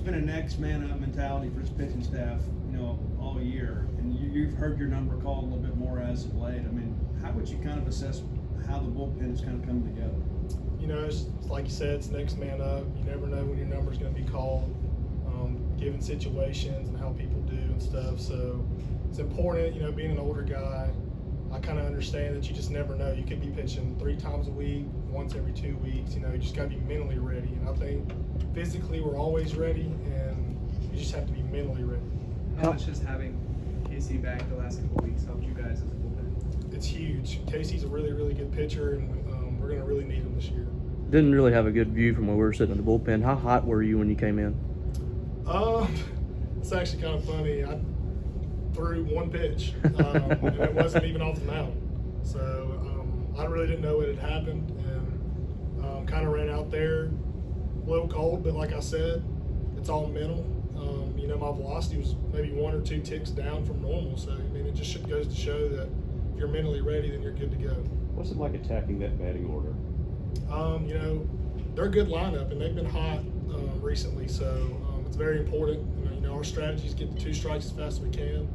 been a next man up mentality for his pitching staff, all year, and you've heard your number called a little bit more as of late. I mean, how would you kind of assess how the bullpen is kind of coming together? It's like you said, it's next man up. You never know when your number's going to be called, given situations and how people do and stuff. So it's important, being an older guy. I kind of understand that you just never know. You could be pitching 3 times a week, once every 2 weeks. You just got to be mentally ready. And I think physically we're always ready, and you just have to be mentally ready. How much has having Casey back the last couple of weeks helped you guys as a bullpen? It's huge. Casey's a really, really good pitcher, and we're going to really need him this year. Didn't really have a good view from where we were sitting in the bullpen. How hot were you when you came in? It's actually kind of funny. I threw 1 pitch, and it wasn't even off the mound. So I really didn't know what had happened, and kind of ran out there a little cold. But like I said, it's all mental. My velocity was maybe 1 or 2 ticks down from normal. So it just goes to show that if you're mentally ready, then you're good to go. What's it like attacking that batting order? They're a good lineup, and they've been hot recently. So it's very important. Our strategy is get the 2 strikes as fast as we can,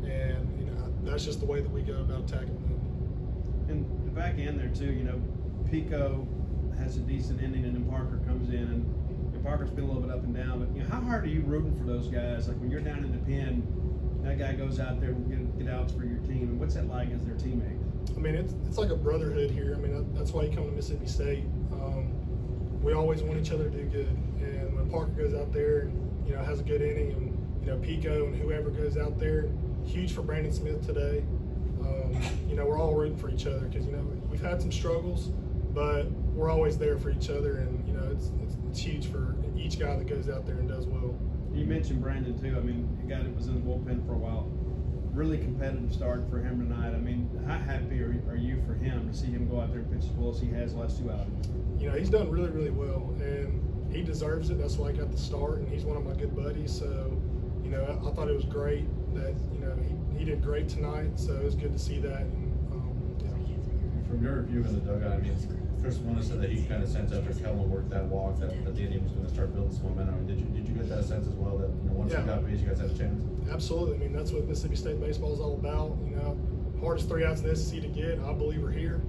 and that's just the way that we go about attacking them. And the back end there too, Pico has a decent inning, and then Parker comes in, and Parker's been a little bit up and down. But how hard are you rooting for those guys? Like when you're down in the pen, that guy goes out there and get outs for your team. And what's that like as their teammate? It's like a brotherhood here. That's why you come to Mississippi State. We always want each other to do good, and when Parker goes out there and has a good inning, and Pico and whoever goes out there, huge for Brandon Smith today. We're all rooting for each other because we've had some struggles, but we're always there for each other, and it's huge for each guy that goes out there and does well. You mentioned Brandon too. A guy that was in the bullpen for a while. Really competitive start for him tonight. How happy are you for him to see him go out there and pitch as well as he has the last 2 outings? He's done really, really well, and he deserves it. That's why he got the start, and he's one of my good buddies. So, I thought it was great that he did great tonight. So it was good to see that. And, From your view in the dugout, Chris Mona said that he kind of sensed after Kellen worked that walk that the inning was going to start building some momentum. Did you get that sense as well that once you got base, you guys had a chance? Absolutely. That's what Mississippi State baseball is all about. Hardest 3 outs in the SEC to get. I believe we're here,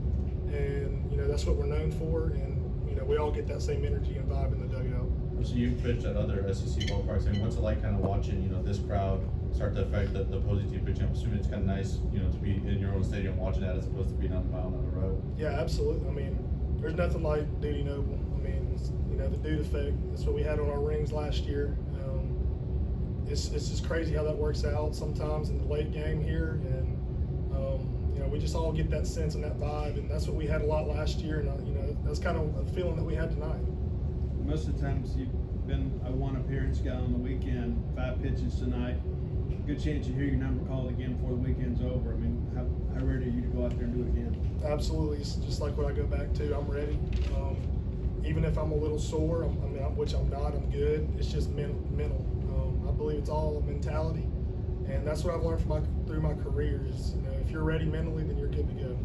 and that's what we're known for. And we all get that same energy and vibe in the dugout. So you pitched at other SEC ballparks. What's it like kind of watching this crowd start to affect the opposing team pitching? I'm assuming it's kind of nice to be in your own stadium watching that as opposed to being on the mound on the road. Yeah, absolutely. There's nothing like Duty Noble. The dude effect. That's what we had on our rings last year. It's just crazy how that works out sometimes in the late game here, and we just all get that sense and that vibe, and that's what we had a lot last year, and that's kind of a feeling that we had tonight. Most of the times you've been a 1 appearance guy on the weekend, 5 pitches tonight. Good chance you hear your number called again before the weekend's over. How ready are you to go out there and do it again? Absolutely. It's just like what I go back to. I'm ready. Even if I'm a little sore, which I'm not, I'm good. It's just mental. I believe it's all mentality, and that's what I've learned through my career is if you're ready mentally, then you're good to go.